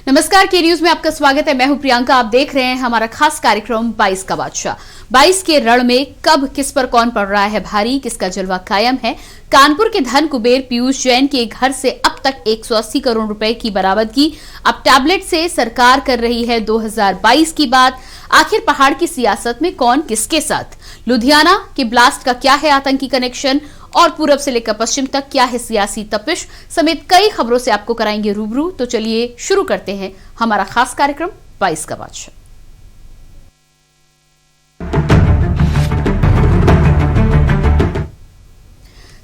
नमस्कार, के न्यूज में आपका स्वागत है। मैं हूं प्रियंका। आप देख रहे हैं हमारा खास कार्यक्रम 22 का बादशाह। 22 के रण में कब किस पर कौन पड़ रहा है भारी, किसका जलवा कायम है। कानपुर के धन कुबेर पीयूष जैन के घर से अब तक 180 करोड़ रुपए की बरामदगी। अब टैबलेट से सरकार कर रही है 2022 की बात। आखिर पहाड़ की सियासत में कौन किसके साथ। लुधियाना के ब्लास्ट का क्या है आतंकी कनेक्शन, और पूरब से लेकर पश्चिम तक क्या है सियासी तपिश, समेत कई खबरों से आपको कराएंगे रूबरू। तो चलिए शुरू करते हैं हमारा खास कार्यक्रम 22 का बादशाह।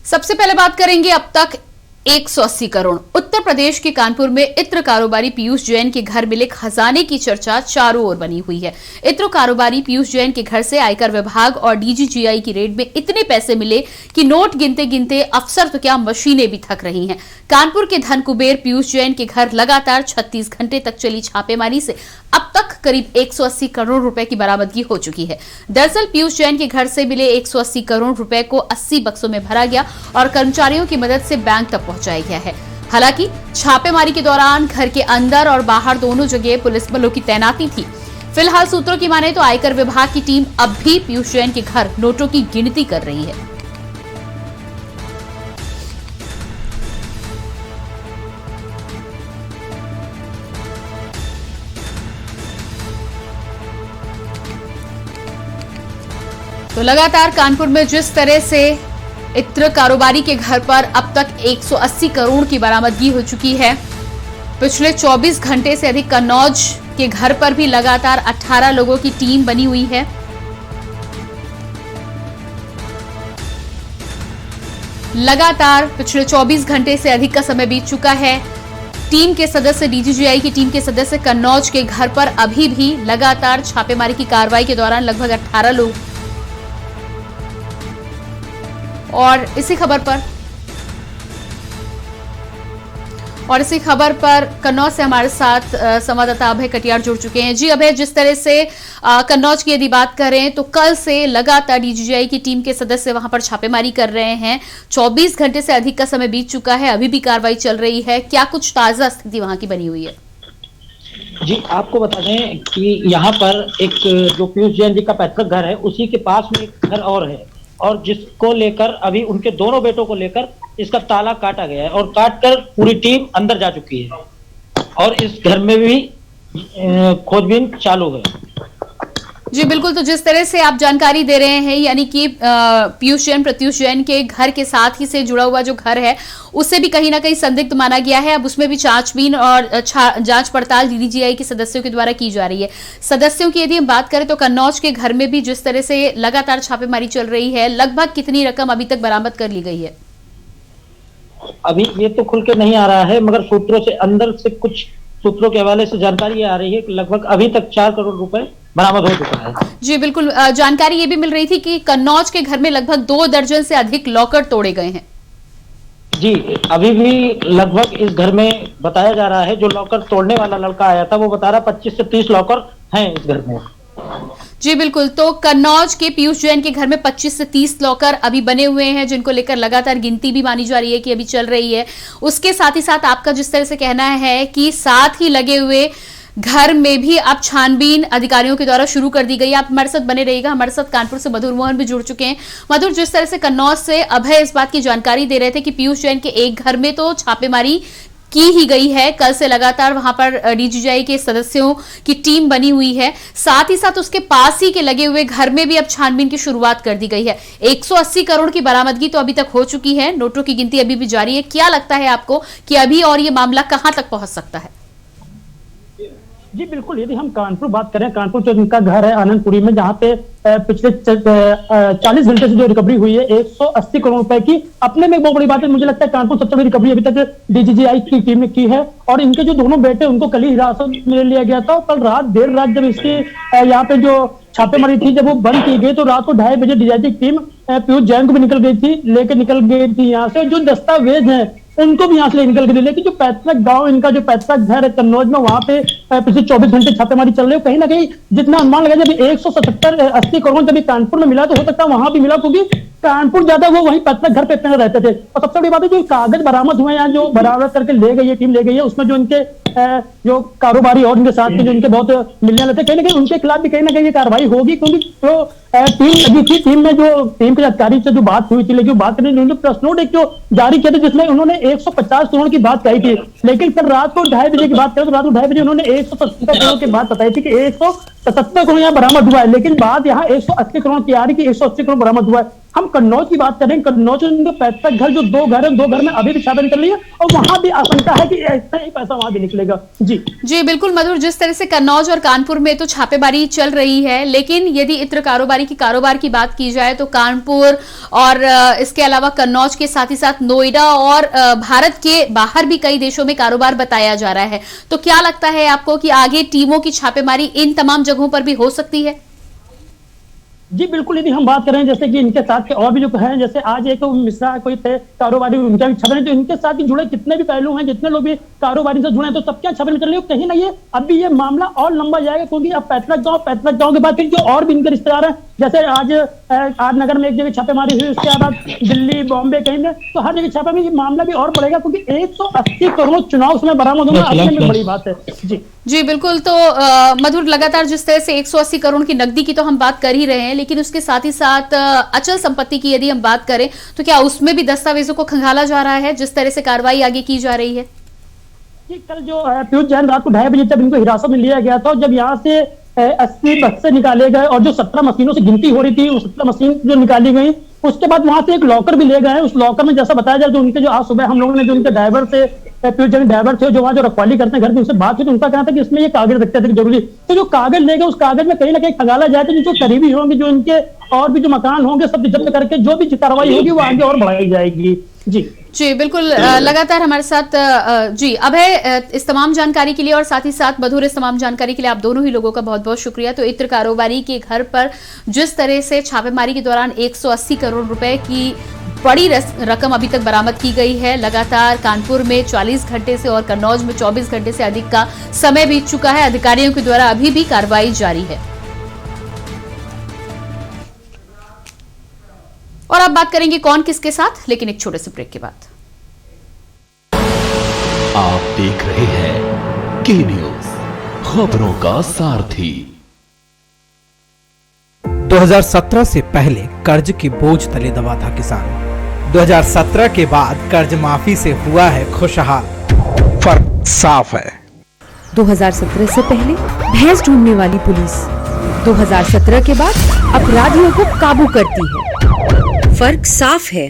सबसे पहले बात करेंगे अब तक 180 करोड़। उत्तर प्रदेश के कानपुर में इत्र कारोबारी पीयूष जैन के घर मिले खजाने की चर्चा चारों ओर बनी हुई है। इत्र कारोबारी पीयूष जैन के घर से आयकर विभाग और डीजीजीआई की रेड में इतने पैसे मिले कि नोट गिनते गिनते अफसर तो क्या मशीनें भी थक रही हैं। कानपुर के धन कुबेर पीयूष जैन के घर लगातार 36 घंटे तक चली छापेमारी से अब तक करीब 180 करोड़ रुपए की बरामदगी हो चुकी है। दरअसल पीयूष जैन के घर से मिले 180 करोड़ रुपए को 80 बक्सों में भरा गया और कर्मचारियों की मदद से बैंक तक पहुंचाया गया है। हालांकि छापेमारी के दौरान घर के अंदर और बाहर दोनों जगह पुलिस बलों की तैनाती थी। फिलहाल सूत्रों की माने तो आयकर विभाग की टीम अब भी पीयूष जैन के घर नोटों की गिनती कर रही है। तो लगातार कानपुर में जिस तरह से इत्र कारोबारी के घर पर अब तक 180 करोड़ की बरामदगी हो चुकी है, पिछले 24 घंटे से अधिक कन्नौज के घर पर भी लगातार 18 लोगों की टीम बनी हुई है। लगातार पिछले 24 घंटे से अधिक का समय बीत चुका है। टीम के सदस्य, डीजीजीआई की टीम के सदस्य कन्नौज के घर पर अभी भी लगातार छापेमारी की कार्रवाई के दौरान लगभग 18 लोग। और इसी खबर पर कन्नौज से हमारे साथ संवाददाता अभय कटियार जुड़ चुके हैं। जी अभय, जिस तरह से कन्नौज की यदि बात करें तो कल से लगातार डीजीजीआई की टीम के सदस्य वहां पर छापेमारी कर रहे हैं। 24 घंटे से अधिक का समय बीत चुका है, अभी भी कार्रवाई चल रही है। क्या कुछ ताजा स्थिति वहां की बनी हुई है? जी, आपको बता दें कि यहाँ पर एक जो पीयूष जैन जी का पैतृक घर है, उसी के पास में एक घर और है, और जिसको लेकर अभी उनके दोनों बेटों को लेकर इसका ताला काटा गया है और काटकर पूरी टीम अंदर जा चुकी है और इस घर में भी खोजबीन चालू है। जी बिल्कुल, तो जिस तरह से आप जानकारी दे रहे हैं, यानी कि पीयूष जैन, प्रत्यूष जैन के घर के साथ ही से जुड़ा हुआ जो घर है उससे भी कहीं ना कहीं संदिग्ध माना गया है। अब उसमें भी छानबीन और जांच पड़ताल डीजीजीआई के सदस्यों के द्वारा की जा रही है। सदस्यों की यदि हम बात करें तो कन्नौज के घर में भी जिस तरह से लगातार छापेमारी चल रही है, लगभग कितनी रकम अभी तक बरामद कर ली गई है? अभी ये तो खुल के नहीं आ रहा है, मगर सूत्रों से, अंदर से कुछ सूत्रों के हवाले से जानकारी आ रही है कि लगभग अभी तक 4 करोड़ रुपए बरामद हो चुका है। जी बिल्कुल, जानकारी ये भी मिल रही थी कि कन्नौज के घर में लगभग 2 दर्जन से अधिक लॉकर तोड़े गए हैं। जी, अभी भी लगभग इस घर में बताया जा रहा है, जो लॉकर तोड़ने वाला लड़का आया था वो बता रहा 25 से 30 लॉकर हैं इस घर में। जी बिल्कुल, तो कन्नौज के पीयूष जैन के घर में 25 से 30 लॉकर अभी बने हुए हैं, जिनको लेकर लगातार गिनती भी मानी जा रही है कि अभी चल रही है। उसके साथ ही साथ आपका जिस तरह से कहना है कि साथ ही लगे हुए घर में भी अब छानबीन अधिकारियों के द्वारा शुरू कर दी गई है। आप हमारे साथ बने रहिएगा। हमारे साथ कानपुर से मधुर मोहन भी जुड़ चुके हैं। मधुर, जिस तरह से कन्नौज से अभय इस बात की जानकारी दे रहे थे कि पीयूष जैन के एक घर में तो छापेमारी की ही गई है, कल से लगातार वहां पर डीजीजीआई के सदस्यों की टीम बनी हुई है, साथ ही साथ उसके पास ही के लगे हुए घर में भी अब छानबीन की शुरुआत कर दी गई है। 180 करोड़ की बरामदगी तो अभी तक हो चुकी है, नोटों की गिनती अभी भी जारी है। क्या लगता है आपको कि अभी और ये मामला कहां तक पहुंच सकता है? जी बिल्कुल, यदि हम कानपुर बात करें, कानपुर जो जिनका घर है आनंदपुरी में, जहां पे पिछले 40 घंटे से जो रिकवरी हुई है 180 करोड़ रुपए की, अपने में एक बहुत बड़ी बात है। मुझे लगता है कानपुर सबसे बड़ी रिकवरी अभी तक डीजीजीआई की टीम ने की है। और इनके जो दोनों बेटे, उनको कल ही हिरासत में लिया गया था। कल रात देर रात जब इसकी यहाँ पे जो छापेमारी थी, जब वो बंद की गई, तो रात को 2:30 बजे डीजीजीआई की टीम पीयूष जैन को भी निकल गई थी यहाँ से। जो दस्तावेज है उनको भी यहाँ से निकल के, लेकिन जो पैतृक गांव, इनका जो पैतृक घर है कन्नौज में, वहां पे पिछले 24 घंटे छापेमारी चल रही है। कहीं ना कहीं जितना अनुमान लगा, जब 170-80 करोड़ जब कानपुर में मिला तो हो सकता है वहां भी मिला, क्योंकि कानपुर ज्यादा वो वहीं पैतृक घर पे अपने रहते थे। और सबसे बड़ी बात है जो कागज बरामद हुए हैं, जो बरामद करके ले गई है टीम, ले गई है, उसमें जो इनके जो कारोबारी और इनके साथ के जो इनके बहुत मिलने वाले थे, कहीं ना कहीं उनके खिलाफ भी कहीं ना कहीं ये कार्रवाई होगी, क्योंकि जो टीम लगी थी, टीम में जो टीम के अधिकारी से जो बात हुई थी, लेकिन बात करने उन्होंने प्रेस नोट एक जो जारी किया था जिसमें उन्होंने 150 करोड़ की बात कही थी, लेकिन कल रात को 2:30 बजे की बात करें तो रात को 2:30 बजे उन्होंने 170 करोड़ की बात बताई थी कि 177 करोड़ यहाँ बरामद हुआ है, लेकिन बात यहाँ 180 करोड़ की आ रही कि 180 करोड़ बरामद हुआ है। हम कन्नौज की बात करें, कन्नौज में पैतृक घर जो 2 घर है, 2 घर में अभी भी छापा निकल रही है और वहां भी आशंका है कि ऐसा ही पैसा वहां भी निकलेगा। जी बिल्कुल मधुर, जिस तरह से कन्नौज और कानपुर में तो छापेमारी चल रही है, लेकिन यदि इत्र कारोबारी की कारोबार की बात की जाए तो कानपुर और इसके अलावा कन्नौज के साथ ही साथ नोएडा और भारत के बाहर भी कई देशों में कारोबार बताया जा रहा है। तो क्या लगता है आपको कि आगे टीमों की छापेमारी इन तमाम जगहों पर भी हो सकती है? जी बिल्कुल, यदि हम बात करें जैसे कि इनके साथ के और भी जो हैं, जैसे आज एक मिश्रा कोई थे कारोबारी, उनके भी छापे, तो इनके साथ जुड़े जितने भी पहलू हैं, जितने लोग भी कारोबारी से जुड़े हैं, तो सबके छापे में चल रही है। कहीं ना ये अभी ये मामला और लंबा जाएगा, क्योंकि अब पैतृक गांव के बाद फिर जो और भी इनके रिश्तेदार हैं, जैसे आज नगर में एक जगह छापेमारी हुई, उसके बाद दिल्ली, बॉम्बे कहीं में, तो हर जगह छापे में ये मामला भी और बढ़ेगा, क्योंकि 180 करोड़ चुनाव समय बरामद होना अपने में बड़ी बात है। जी बिल्कुल। तो मधुर, लगातार जिस तरह से 180 करोड़ की नकदी की तो हम बात कर ही रहे हैं, लेकिन उसके साथ ही साथ अचल संपत्ति की यदि हम बात करें तो क्या उसमें भी दस्तावेजों को खंगाला जा रहा है, जिस तरह से कार्रवाई आगे की जा रही है? कल जो पीयूष जैन रात को 2:30 बजे तक इनको हिरासत में लिया गया था, जब यहाँ से 80 बक्से निकाले गए और जो 17 मशीनों से गिनती हो रही थी, वो 17 मशीन जो निकाली गई, उसके बाद वहां से एक लॉकर भी ले गए। उस लॉकर में जैसा बताया जाए, जो उनके जो आज सुबह हम लोगों ने जो उनके ड्राइवर से, पीयूष जैन ड्राइवर थे जो वहाँ जो रखवाली करते हैं घर की, उनसे बात हुई तो उनका कहना था कि इसमें ये कागज रखते थे जरूरी, तो जो कागज ले गए उस कागज में कहीं ना कहीं खंगाला जाए तो जो करीबी होंगे, जो इनके और भी जो मकान होंगे, सब जब्त करके जो भी कार्रवाई होगी वो आगे और बढ़ाई जाएगी। जी बिल्कुल, लगातार हमारे साथ जी अभय, इस तमाम जानकारी के लिए और साथ ही साथ मधुर, इस तमाम जानकारी के लिए आप दोनों ही लोगों का बहुत बहुत शुक्रिया। तो इत्र कारोबारी के घर पर जिस तरह से छापेमारी के दौरान 180 करोड़ रुपए की बड़ी रकम अभी तक बरामद की गई है, लगातार कानपुर में 40 घंटे से और कन्नौज में 24 घंटे से अधिक का समय बीत चुका है, अधिकारियों के द्वारा अभी भी कार्रवाई जारी है। और अब बात करेंगे कौन किसके साथ, लेकिन एक छोटे से ब्रेक के बाद। आप देख रहे हैं के न्यूज, खबरों का सारथी। 2017 से पहले कर्ज के बोझ तले दबा था किसान। 2017 के बाद कर्ज माफी से हुआ है खुशहाल। फर्क साफ है। 2017 से पहले भैंस ढूंढने वाली पुलिस 2017 के बाद अपराधियों को काबू करती है। फर्क साफ है।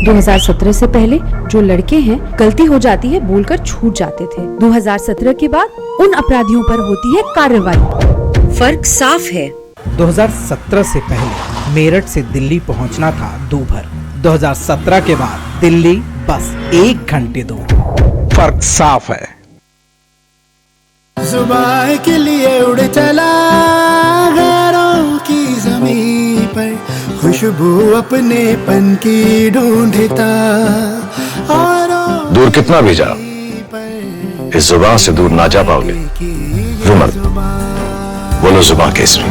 2017 से पहले जो लड़के हैं गलती हो जाती है बोलकर छूट जाते थे। 2017 के बाद उन अपराधियों पर होती है कार्रवाई। फर्क साफ है। 2017 से पहले मेरठ से दिल्ली पहुंचना था 2 भर। 2017 के बाद दिल्ली बस 1 घंटे 2। फर्क साफ है। जुबान के लिए उड़ चला गैरों की ज़मीं पर, खुशबू अपने पन की ढूंढता और दूर कितना भी जा, इस जुबान से दूर ना जा पाओगे। रुमल बोलो जुबान केसरी।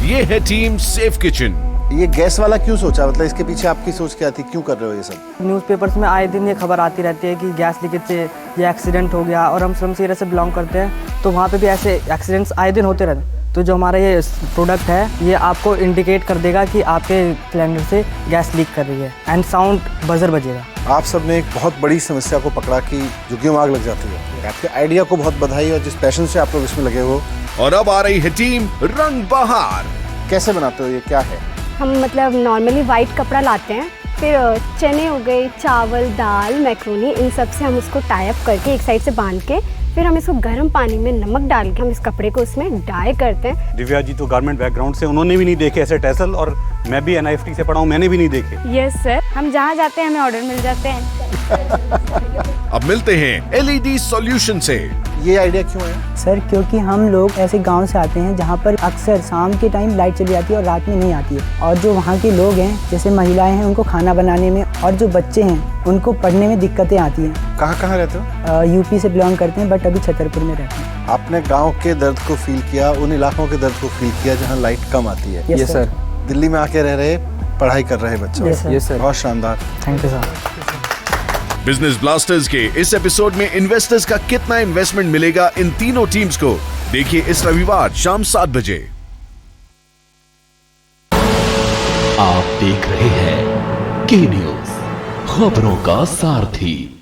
ये है टीम सेफ किचन। ये गैस वाला क्यों सोचा, मतलब इसके पीछे आपकी सोच क्या थी, क्यों कर रहे हो ये सब? न्यूज़पेपर्स में आए दिन ये खबर आती रहती है कि गैस लीकेज से ये एक्सीडेंट हो गया, और हम श्रम एरिया से बिलोंग करते हैं तो वहाँ पे भी ऐसे एक्सीडेंट्स आए दिन होते रहते। तो जो हमारा ये प्रोडक्ट है ये आपको इंडिकेट कर देगा कि आपके सिलेंडर से गैस लीक कर रही है, एंड साउंड बजर बजेगा। आप सब ने एक बहुत बड़ी समस्या को पकड़ा कि झुग्गियों में आग लग जाती है। आपके आइडिया को बहुत बधाई, और जिस पैशन से आप लोग इसमें लगे हो। और अब आ रही है टीम रंग बहार। कैसे बनाते हो, ये क्या है? हम मतलब नॉर्मली वाइट कपड़ा लाते हैं, फिर चने हो गए, चावल, दाल, मैक्रोनी, इन सब से हम उसको टाई अप करके एक साइड से बांध के फिर हम इसको गर्म पानी में नमक डाल के हम इस कपड़े को उसमें डाई करते हैं। दिव्या जी तो गारमेंट बैकग्राउंड से, उन्होंने भी नहीं देखे ऐसे टैसल, और मैं भी NIFT से पढ़ा हूँ, मैंने भी नहीं देखे। यस सर, हम जहाँ जाते हैं हमें ऑर्डर मिल जाते हैं। अब मिलते हैं LED सॉल्यूशन से। ये आइडिया क्यों है? सर क्योंकि हम लोग ऐसे गांव से आते हैं जहां पर अक्सर शाम के टाइम लाइट चली जाती है और रात में नहीं आती है, और जो वहां के लोग हैं जैसे महिलाएं हैं उनको खाना बनाने में, और जो बच्चे हैं उनको पढ़ने में दिक्कतें आती हैं। कहाँ रहते हो? यूपी से बिलोंग करते हैं, बट अभी छतरपुर में रहते हैं। आपने गाँव के दर्द को फील किया, उन इलाकों के दर्द को फील किया जहाँ लाइट कम आती है। Yes sir. दिल्ली में आके रह रहे, पढ़ाई कर रहे बच्चे। Yes sir. बहुत शानदार, thank you sir. Business blasters के इस एपिसोड में इन्वेस्टर्स का कितना इन्वेस्टमेंट मिलेगा इन तीनों टीम्स को, देखिए इस रविवार शाम 7 बजे। आप देख रहे हैं के न्यूज, खबरों का सारथी।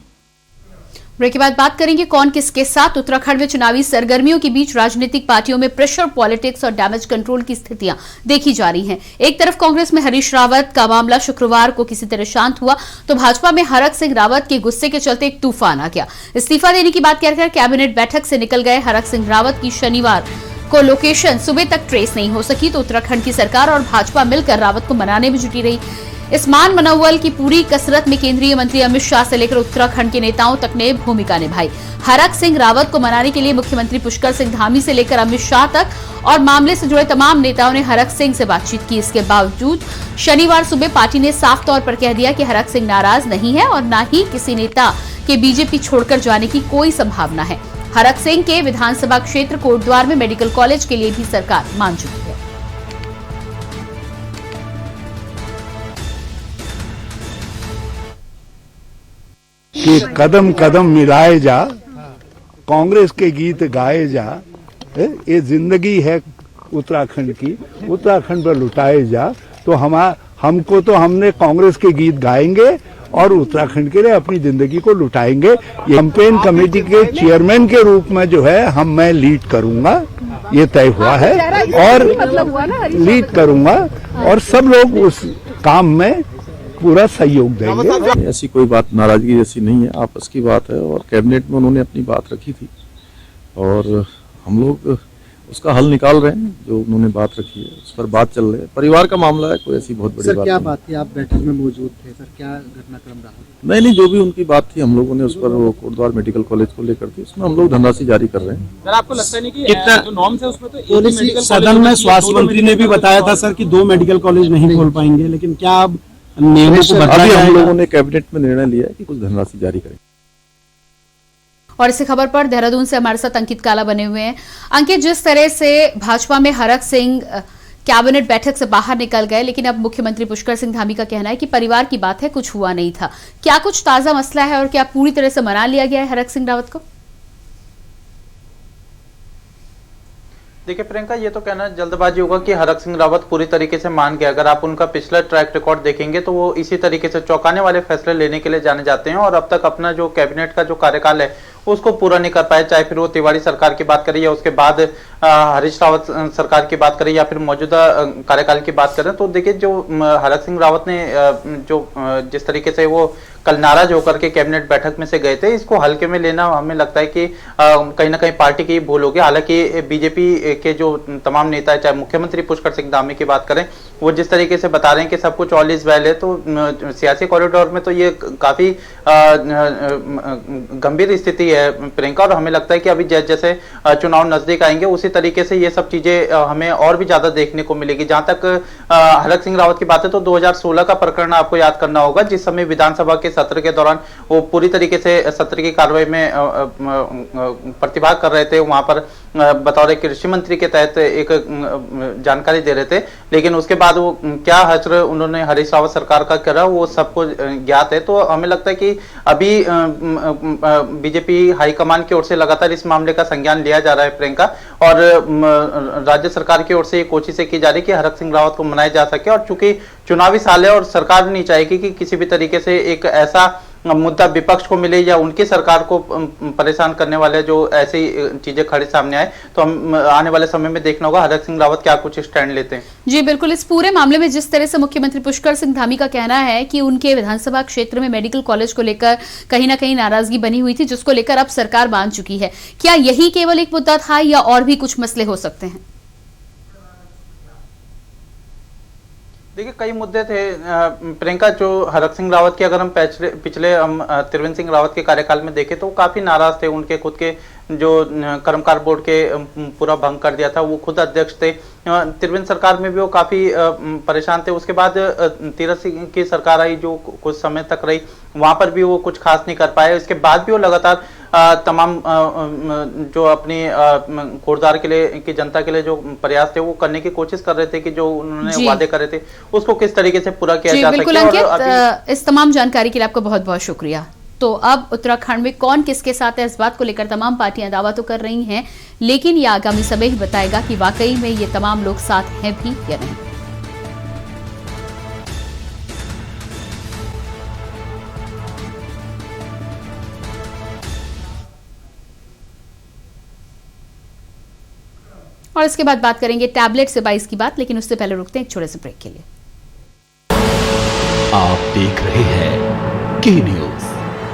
ब्रेक के बाद बात करेंगे कौन किसके साथ। उत्तराखंड में चुनावी सरगर्मियों के बीच राजनीतिक पार्टियों में प्रेशर पॉलिटिक्स और डैमेज कंट्रोल की स्थितियां देखी जा रही हैं। एक तरफ कांग्रेस में हरीश रावत का मामला शुक्रवार को किसी तरह शांत हुआ, तो भाजपा में हरक सिंह रावत के गुस्से के चलते एक तूफान आ गया। इस्तीफा देने की बात कहकर कैबिनेट बैठक से निकल गए हरक सिंह रावत की शनिवार को लोकेशन सुबह तक ट्रेस नहीं हो सकी, तो उत्तराखंड की सरकार और भाजपा मिलकर रावत को मनाने में जुटी रही। इस मान मनोबल की पूरी कसरत में केंद्रीय मंत्री अमित शाह से लेकर उत्तराखंड के नेताओं तक ने भूमिका निभाई। हरक सिंह रावत को मनाने के लिए मुख्यमंत्री पुष्कर सिंह धामी से लेकर अमित शाह तक और मामले से जुड़े तमाम नेताओं ने हरक सिंह से बातचीत की। इसके बावजूद शनिवार सुबह पार्टी ने साफ तौर पर कह दिया कि हरक सिंह नाराज नहीं है और न ही किसी नेता के बीजेपी छोड़कर जाने की कोई संभावना है। हरक सिंह के विधानसभा क्षेत्र कोटद्वार में मेडिकल कॉलेज के लिए भी सरकार मान चुकी है। कि कदम कदम मिलाए जा, कांग्रेस के गीत गाए जा, ये जिंदगी है उत्तराखंड की, उत्तराखंड पर लुटाए जा। तो हमको तो हमने कांग्रेस के गीत गाएंगे और उत्तराखंड के लिए अपनी जिंदगी को लुटाएंगे। ये कैंपेन कमेटी के चेयरमैन के रूप में जो है मैं लीड करूंगा, ये तय हुआ है और लीड करूंगा और सब लोग उस काम में पूरा सहयोग देंगे। ऐसी कोई बात नाराजगी जैसी नहीं है, आपस की बात है और कैबिनेट में उन्होंने अपनी बात रखी थी और हम लोग उसका हल निकाल रहे हैं। जो उन्होंने बात रखी है उस पर बात चल रही है। परिवार का मामला है, कोई ऐसी बहुत बड़ी बात क्या नहीं। बात थी? आप बैठक में मौजूद थे सर, क्या घटनाक्रम रहा? नहीं, जो भी उनकी बात थी हम लोगों ने उस पर वो कोटद्वार मेडिकल कॉलेज को लेकर थी, उसमें हम लोग धनराशि जारी कर रहे हैं। सर आपको लगता नहीं कि जो नॉर्म्स है उसमें तो सदन में स्वास्थ्य मंत्री ने भी बताया था सर कि 2 मेडिकल कॉलेज नहीं खोल पाएंगे, लेकिन क्या अब नियमों को बदला अभी हम जाएगा? लोगों ने कैबिनेट में निर्णय लिया है कि कुछ धनराशि जारी करेंगे। और इसी खबर पर देहरादून से हमारे साथ अंकित काला बने हुए हैं। अंकित, जिस तरह से भाजपा में हरक सिंह कैबिनेट बैठक से बाहर निकल गए, लेकिन अब मुख्यमंत्री पुष्कर सिंह धामी का कहना है कि परिवार की बात है, कुछ हुआ नहीं था। क्या कुछ ताजा मसला है और क्या पूरी तरह से मना लिया गया है हरक सिंह रावत को? देखिए प्रियंका, ये तो कहना जल्दबाजी होगा कि हरक सिंह रावत पूरी तरीके से मान गए। अगर आप उनका पिछला ट्रैक रिकॉर्ड देखेंगे तो वो इसी तरीके से चौंकाने वाले फैसले लेने के लिए जाने जाते हैं और अब तक अपना जो कैबिनेट का जो कार्यकाल है उसको पूरा नहीं कर पाए, चाहे फिर वो तिवारी सरकार की बात करें या उसके बाद हरीश रावत सरकार की बात करें या फिर मौजूदा कार्यकाल की बात करें। तो देखिए जो हरक सिंह रावत ने जो जिस तरीके से वो कल नाराज होकर के कैबिनेट बैठक में से गए थे, इसको हल्के में लेना हमें लगता है कि कहीं ना कहीं पार्टी की भूल होगी। हालांकि बीजेपी के जो तमाम नेता है, चाहे मुख्यमंत्री पुष्कर सिंह धामी की बात करें, वो जिस तरीके से बता रहे हैं कि सब कुछ ऑल इज वेल है, तो सियासी कॉरिडोर में तो ये काफी गंभीर स्थिति है प्रियंका। और हमें लगता है कि अभी जैसे चुनाव नजदीक आएंगे उसी तरीके से ये सब चीजें हमें और भी ज्यादा देखने को मिलेगी। जहां तक हरक सिंह रावत की बात है तो 2016 का प्रकरण आपको याद करना होगा, जिस समय विधानसभा के सत्र के दौरान वो पूरी तरीके से सत्र की कार्रवाई में प्रतिभाग कर रहे थे, वहां पर बतौर कृषि मंत्री के तहत एक जानकारी दे रहे थे, लेकिन उसके बाद वो क्या हश्र उन्होंने हरीश रावत सरकार का करा वो सबको ज्ञात है। तो हमें लगता है कि अभी बीजेपी हाईकमान की ओर से लगातार इस मामले का संज्ञान लिया जा रहा है प्रियंका, और राज्य सरकार की ओर से कोशिश की जा रही है कि हरक सिंह रावत को मनाया जा सके। और चूंकि चुनावी साल है और सरकार नहीं चाहेगी कि किसी भी तरीके से एक ऐसा मुद्दा विपक्ष को मिले या उनकी सरकार को परेशान करने वाले जो ऐसी चीजें खड़े सामने आए, तो हम आने वाले समय में देखना होगा हरक सिंह रावत क्या कुछ स्टैंड लेते हैं। जी बिल्कुल, इस पूरे मामले में जिस तरह से मुख्यमंत्री पुष्कर सिंह धामी का कहना है कि उनके विधानसभा क्षेत्र में मेडिकल कॉलेज को लेकर कहीं ना कहीं नाराजगी बनी हुई थी, जिसको लेकर अब सरकार मान चुकी है, क्या यही केवल एक मुद्दा था या और भी कुछ मसले हो सकते हैं? देखिए कई मुद्दे थे प्रियंका, जो हरक सिंह रावत के अगर हम पिछले त्रिवेंद्र सिंह रावत के कार्यकाल में देखें तो वो काफी नाराज थे। उनके खुद के जो कर्मकार बोर्ड के पूरा भंग कर दिया था, वो खुद अध्यक्ष थे। त्रिवेंद्र सरकार में भी वो काफी परेशान थे। उसके बाद तीरथ सिंह की सरकार आई जो कुछ समय तक रही, वहां पर भी वो कुछ खास नहीं कर पाए। इसके बाद भी वो लगातार तमाम जो अपनी कोटद्वार के लिए की जनता के लिए जो प्रयास थे वो करने की कोशिश कर रहे थे कि जो उन्होंने वादे करे थे उसको किस तरीके से पूरा किया जा सके। अंकित, इस तमाम जानकारी के लिए आपका बहुत बहुत शुक्रिया। तो अब उत्तराखंड में कौन किसके साथ है, इस बात को लेकर तमाम पार्टियां दावा तो कर रही हैं, लेकिन ये आगामी समय ही बताएगा कि वाकई में ये तमाम लोग साथ हैं भी या नहीं। और इसके बाद बात करेंगे टैबलेट से 22 की बात, लेकिन उससे पहले रुकते हैं एक छोटे से ब्रेक के लिए। आप देख रहे हैं के न्यूज,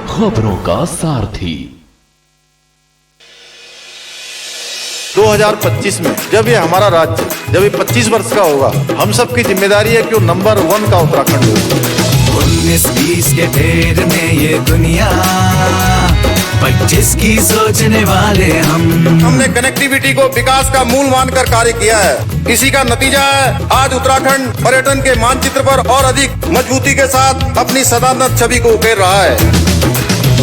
खबरों का सारथी। 2025 में जब ये हमारा राज्य जब ये 25 वर्ष का होगा, हम सबकी जिम्मेदारी है कि वो नंबर 1 का उत्तराखंड हो। 19-20 के फेर में ये दुनिया 25 की सोचने वाले हमने कनेक्टिविटी को विकास का मूल मानकर कार्य किया है। इसी का नतीजा है आज उत्तराखंड पर्यटन के मानचित्र पर और अधिक मजबूती के साथ अपनी सदानत छवि को उकेर रहा है।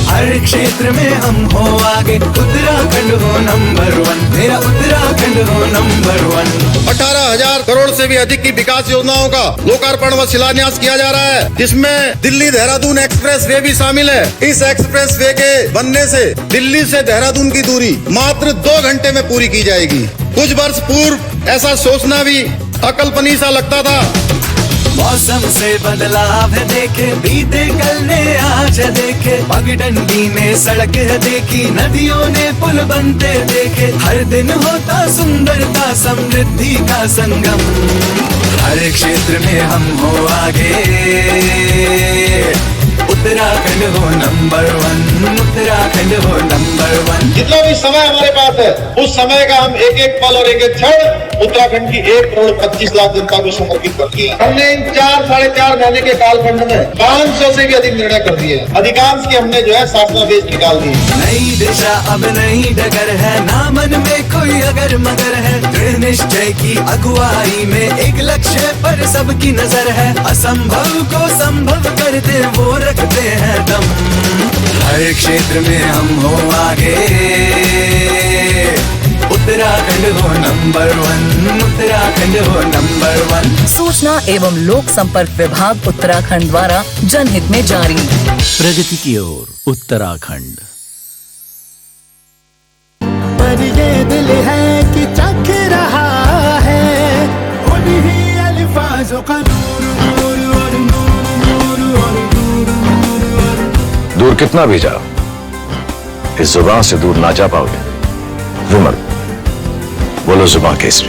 हर क्षेत्र में हम हो आगे, उत्तराखंड हो नंबर 1, मेरा उत्तराखंड हो नंबर 1। 18,000 करोड़ से भी अधिक की विकास योजनाओं का लोकार्पण व शिलान्यास किया जा रहा है, जिसमें दिल्ली देहरादून एक्सप्रेस वे भी शामिल है। इस एक्सप्रेस वे के बनने से दिल्ली से देहरादून की दूरी मात्र 2 घंटे में पूरी की जाएगी। कुछ वर्ष पूर्व ऐसा सोचना भी अकल्पनीय सा लगता था। मौसम से बदलाव है देखे, बीते कल ने आज देखे, पगडंडी ने सड़क देखी, नदियों ने पुल बनते देखे। हर दिन होता सुंदरता समृद्धि का संगम, हर क्षेत्र में हम हो आगे, उत्तराखंड हो नंबर 1, उत्तराखंड हो नंबर 1। जितना भी समय हमारे पास है, उस समय का हम एक एक पल और एक एक क्षण उत्तराखंड की 1 करोड़ 25 लाख जनता को समर्पित कर दिए। हमने इन 4-4.5 महीने के कालखंड में 500 से भी अधिक निर्णय कर दिए। अधिकांश की हमने जो है शासनादेश निकाल दिए। नई दिशा अब नई डगर है, ना मन में कोई अगर मगर है, दृढ़ निश्चय की अगुवाई में एक लक्ष्य पर सबकी नजर है। असंभव को संभव करते वो रखते हैं दम, हर क्षेत्र में हम हो आगे, उत्तराखंड हो नंबर 1, उत्तराखंड हो नंबर 1। सूचना एवं लोक संपर्क विभाग उत्तराखंड द्वारा जनहित में जारी। प्रगति की ओर उत्तराखंड। पर ये दिल है कि चख रहा है उन्हीं अल्फाजों का नूर और नूर और दूर कितना भी जाओ, इस जुबान से दूर ना जा पाओगे। विमल, बोलो जुबान केसरी।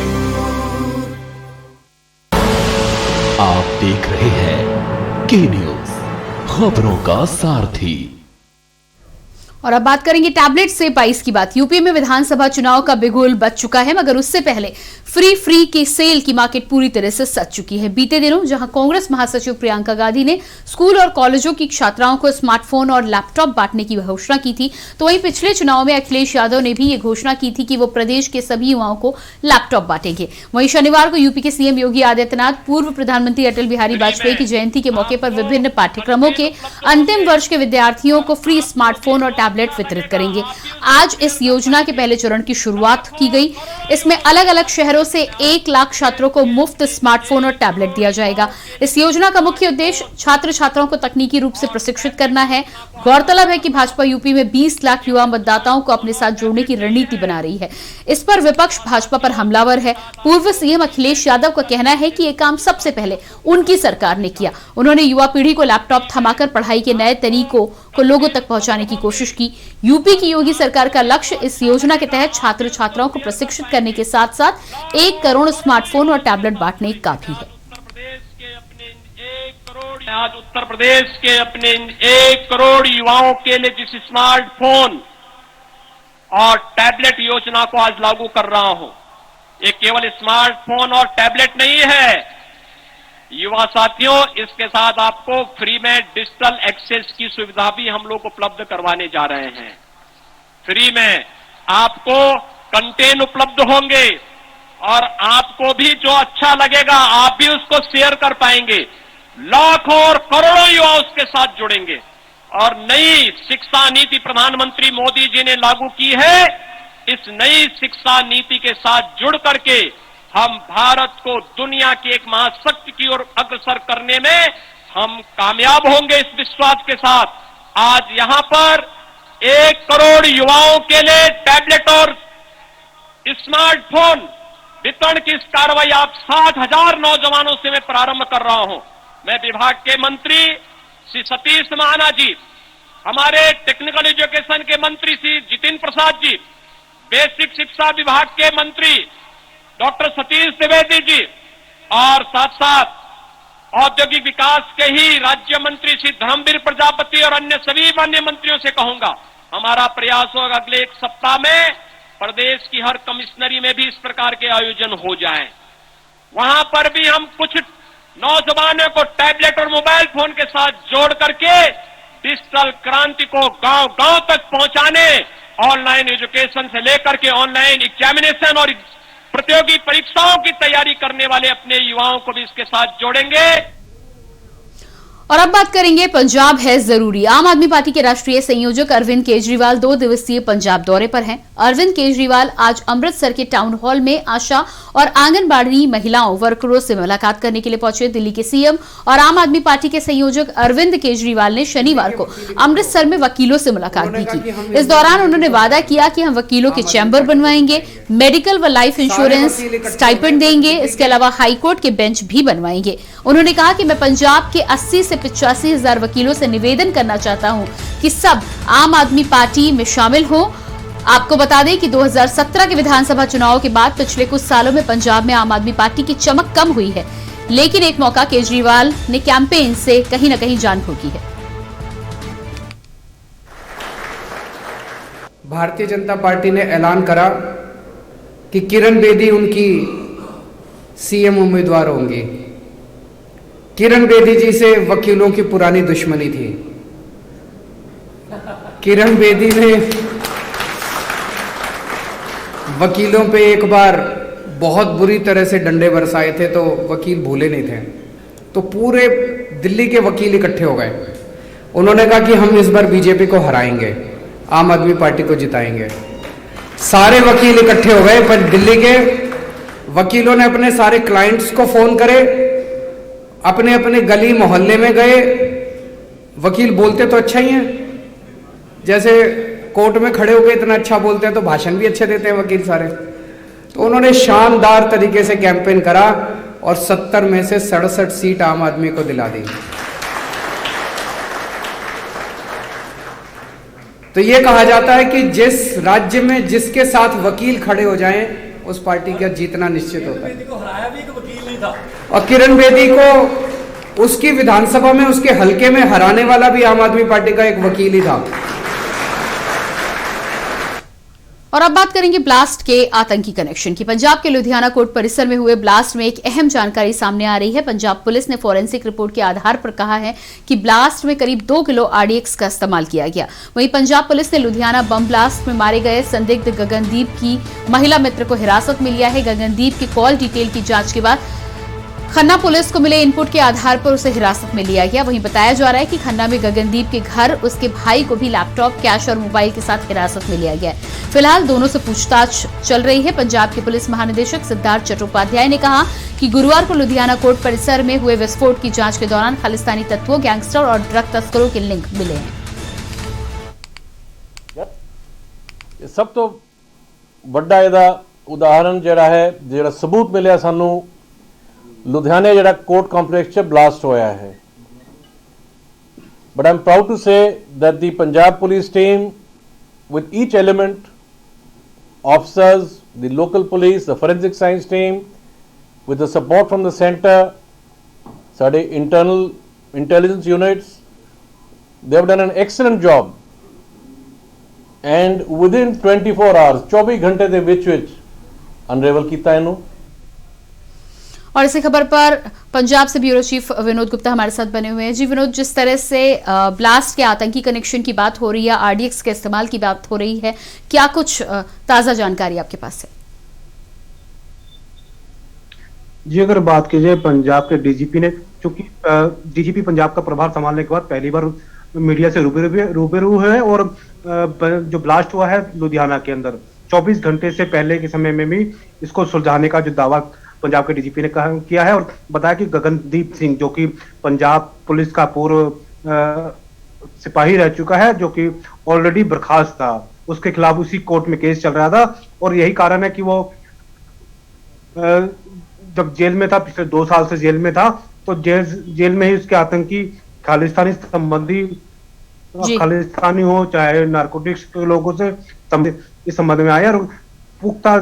आप देख रहे हैं के न्यूज, खबरों का सारथी। और अब बात करेंगे टैबलेट से 22 की बात। यूपी में विधानसभा चुनाव का बिगुल बज चुका है, मगर उससे पहले फ्री की सेल की मार्केट पूरी तरह से सज चुकी है। बीते दिनों जहां कांग्रेस महासचिव प्रियंका गांधी ने स्कूल और कॉलेजों की छात्राओं को स्मार्टफोन और लैपटॉप बांटने की घोषणा की थी, तो वहीं पिछले चुनाव में अखिलेश यादव ने भी ये घोषणा की थी कि वो प्रदेश के सभी युवाओं को लैपटॉप बांटेंगे। वहीं शनिवार को यूपी के सीएम योगी आदित्यनाथ पूर्व प्रधानमंत्री अटल बिहारी वाजपेयी की जयंती के मौके पर विभिन्न पाठ्यक्रमों के अंतिम वर्ष के विद्यार्थियों को फ्री स्मार्टफोन और टैबलेट वितरित करेंगे। आज इस योजना के पहले चरण की शुरुआत की गई। इसमें अलग अलग शहरों से 1 लाख छात्रों को मुफ्त स्मार्टफोन और टैबलेट दिया जाएगा। इस योजना का मुख्य उद्देश्य छात्र छात्राओं को तकनीकी रूप से प्रशिक्षित करना है। गौरतलब है कि भाजपा यूपी में 20 लाख युवा मतदाताओं को अपने साथ जोड़ने की रणनीति बना रही है। इस पर विपक्ष भाजपा पर हमलावर है। पूर्व सीएम अखिलेश यादव का कहना है कि यह काम सबसे पहले उनकी सरकार ने किया। उन्होंने युवा पीढ़ी को लैपटॉप थमाकर पढ़ाई के नए तरीकों को लोगों तक पहुंचाने की कोशिश की। यूपी की योगी सरकार का लक्ष्य इस योजना के तहत छात्र छात्राओं को प्रशिक्षित करने के साथ साथ 1 करोड़ स्मार्टफोन और टैबलेट बांटने का भी है। आज उत्तर प्रदेश के अपने 1 करोड़ युवाओं के लिए जिस स्मार्टफोन और टैबलेट योजना को आज लागू कर रहा हूं, ये केवल स्मार्टफोन और टैबलेट नहीं है, युवा साथियों, इसके साथ आपको फ्री में डिजिटल एक्सेस की सुविधा भी हम लोग उपलब्ध करवाने जा रहे हैं। फ्री में आपको कंटेंट उपलब्ध होंगे और आपको भी जो अच्छा लगेगा आप भी उसको शेयर कर पाएंगे। लाखों और करोड़ों युवा उसके साथ जुड़ेंगे और नई शिक्षा नीति प्रधानमंत्री मोदी जी ने लागू की है। इस नई शिक्षा नीति के साथ जुड़ करके हम भारत को दुनिया की एक महाशक्ति की ओर अग्रसर करने में हम कामयाब होंगे। इस विश्वास के साथ आज यहां पर 1 करोड़ युवाओं के लिए टैबलेट और स्मार्टफोन वितरण की इस कार्रवाई आप 60,000 नौजवानों से मैं प्रारंभ कर रहा हूं। मैं विभाग के मंत्री श्री सतीश महाना जी, हमारे टेक्निकल एजुकेशन के मंत्री श्री जितिन प्रसाद जी, बेसिक शिक्षा विभाग के मंत्री डॉक्टर सतीश द्विवेदी जी और साथ साथ औद्योगिक विकास के ही राज्य मंत्री श्री धर्मवीर प्रजापति और अन्य सभी माननीय मंत्रियों से कहूंगा, हमारा प्रयास होगा अगले 1 सप्ताह में प्रदेश की हर कमिश्नरी में भी इस प्रकार के आयोजन हो जाएं। वहां पर भी हम कुछ नौजवानों को टैबलेट और मोबाइल फोन के साथ जोड़ करके डिजिटल क्रांति को गांव-गांव तक पहुंचाने, ऑनलाइन एजुकेशन से लेकर के ऑनलाइन एग्जामिनेशन और प्रतियोगी परीक्षाओं की तैयारी करने वाले अपने युवाओं को भी इसके साथ जोड़ेंगे। और अब बात करेंगे पंजाब है जरूरी। आम आदमी पार्टी के राष्ट्रीय संयोजक अरविंद केजरीवाल 2 दिवसीय पंजाब दौरे पर हैं। अरविंद केजरीवाल आज अमृतसर के टाउन हॉल में आशा और आंगनबाड़ी महिलाओं वर्करों से मुलाकात करने के लिए पहुंचे। दिल्ली के सीएम और आम आदमी पार्टी के संयोजक अरविंद केजरीवाल ने शनिवार को अमृतसर में वकीलों से मुलाकात भी की। इस दौरान उन्होंने वादा किया कि हम वकीलों के चैम्बर बनवाएंगे, मेडिकल व लाइफ इंश्योरेंस स्टाइपेंड देंगे, इसके अलावा हाईकोर्ट के बेंच भी बनवाएंगे। उन्होंने कहा कि मैं पंजाब के 80 से 85,000 वकीलों से निवेदन करना चाहता हूं कि सब आम आदमी पार्टी में शामिल हो। आपको बता दें कि 2017 के विधानसभा चुनाव के बाद पिछले कुछ सालों में पंजाब में आम आदमी पार्टी की चमक कम हुई है, लेकिन एक मौका केजरीवाल ने कैंपेन से कहीं न कहीं जान फूंकी है। भारतीय जनता पार्टी ने ऐलान करा कि किरण बेदी उनकी सीएम उम्मीदवार होंगी। किरण बेदी जी से वकीलों की पुरानी दुश्मनी थी। किरण बेदी ने वकीलों पे एक बार बहुत बुरी तरह से डंडे बरसाए थे तो वकील भूले नहीं थे, तो पूरे दिल्ली के वकील इकट्ठे हो गए। उन्होंने कहा कि हम इस बार बीजेपी को हराएंगे, आम आदमी पार्टी को जिताएंगे। सारे वकील इकट्ठे हो गए, पर दिल्ली के वकीलों ने अपने सारे क्लाइंट्स को फोन करे, अपने अपने गली मोहल्ले में गए। वकील बोलते तो अच्छा ही है, जैसे कोर्ट में खड़े होकर इतना अच्छा बोलते हैं तो भाषण भी अच्छे देते हैं वकील सारे। तो उन्होंने शानदार तरीके से कैंपेन करा और 70 में से 67 सीट आम आदमी को दिला दी। तो ये कहा जाता है कि जिस राज्य में जिसके साथ वकील खड़े हो जाएं उस पार्टी का जीतना निश्चित होता है। और किरण बेदी को उसकी विधानसभा में उसके हलके में हराने वाला भी आम आदमी पार्टी का एक वकील ही था। और अब बात करेंगे ब्लास्ट के आतंकी कनेक्शन की। पंजाब के लुधियाना कोर्ट परिसर में हुए ब्लास्ट में एक अहम जानकारी सामने आ रही है। पंजाब पुलिस ने फॉरेंसिक रिपोर्ट के आधार पर कहा है कि ब्लास्ट में करीब 2 किलो आरडीएक्स का इस्तेमाल किया गया। वहीं पंजाब पुलिस ने लुधियाना बम ब्लास्ट में मारे गए संदिग्ध गगनदीप की महिला मित्र को हिरासत में लिया है। गगनदीप की कॉल डिटेल की जांच के बाद खन्ना पुलिस को मिले इनपुट के आधार पर उसे हिरासत में लिया गया। वहीं बताया जा रहा है कि खन्ना में गगनदीप के घर उसके भाई को भी लैपटॉप, कैश और मोबाइल के साथ हिरासत में लिया गया है। फिलहाल दोनों से पूछताछ चल रही है। पंजाब के पुलिस महानिदेशक सिद्धार्थ चट्टोपाध्याय ने कहा कि गुरुवार को लुधियाना कोर्ट परिसर में हुए विस्फोट की जांच के दौरान खालिस्तानी तत्वों, गैंगस्टर और ड्रग तस्करों के लिंक मिले हैं। सब तो ਵੱਡਾ ਇਹਦਾ ਉਦਾਹਰਨ ਜਿਹੜਾ ਹੈ, ਜਿਹੜਾ ਸਬੂਤ ਮਿਲਿਆ ਸਾਨੂੰ ਲੁਧਿਆਣੇ ਜਿਹੜਾ ਕੋਰਟ ਕੰਪਲੈਕਸ 'ਚ ਬਲਾਸਟ ਹੋਇਆ ਹੈ। But I'm proud to say that the Punjab police team, with each element, officers, the local police, the forensic science team, with the support from the center, ਸਾਡੇ internal intelligence units, they have done an excellent job. And within 24 hours, 24 घंटे ਦੇ ਵਿੱਚ unravel ਕੀਤਾ ਇਹਨੂੰ। और इसी खबर पर पंजाब से ब्यूरो चीफ विनोद गुप्ता हमारे साथ बने हुए हैं। जी विनोद, जिस तरह से ब्लास्ट के आतंकी कनेक्शन की बात हो रही है, आरडीएक्स के इस्तेमाल की बात हो रही है, क्या कुछ ताजा जानकारी आपके पास है? जी, अगर बात की जाए पंजाब के डीजीपी ने, चूंकि डीजीपी पंजाब का प्रभार संभालने के बाद पहली बार मीडिया से रूबरू है और जो ब्लास्ट हुआ है लुधियाना के अंदर 24 घंटे से पहले के समय में भी इसको सुलझाने का जो दावा पंजाब के डीजीपी ने किया है और बताया कि गगनदीप सिंह जो कि पंजाब पुलिस का पूर्व सिपाही रह चुका है, जो कि ऑलरेडी बर्खास्त था, उसके खिलाफ उसी कोर्ट में केस चल रहा था और यही कारण है कि वो जब जेल में था, पिछले 2 साल से जेल में था, तो जेल में ही उसके आतंकी खालिस्तानी संबंधी, खालिस्तानी हो चाहे नारकोटिक्स के लोगों से इस संबंध में आया और पुख्ता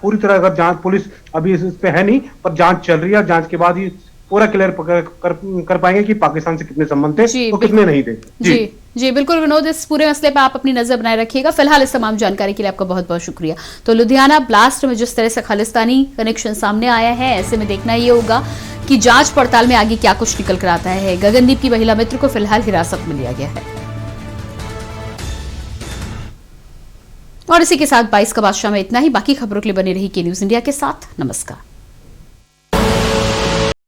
पूरी तरह अगर जांच, पुलिस अभी इस पे है नहीं पर जांच चल रही है, जांच के बाद ही पूरा क्लियर कर पाएंगे कि पाकिस्तान से कितने संबंध थे और कितने नहीं थे। जी बिल्कुल विनोद, इस पूरे मसले पर आप अपनी नजर बनाए रखिएगा। फिलहाल इस तमाम जानकारी के लिए आपका बहुत बहुत शुक्रिया। तो लुधियाना ब्लास्ट में जिस तरह से खालिस्तानी कनेक्शन सामने आया है, ऐसे में देखना ये होगा कि जांच पड़ताल में आगे क्या कुछ निकल कर आता है। गगनदीप की महिला मित्र को फिलहाल हिरासत में लिया गया है। और इसी के साथ 22 का बादशाह में इतना ही। बाकी खबरों के लिए बने रही के न्यूज इंडिया के साथ। नमस्कार।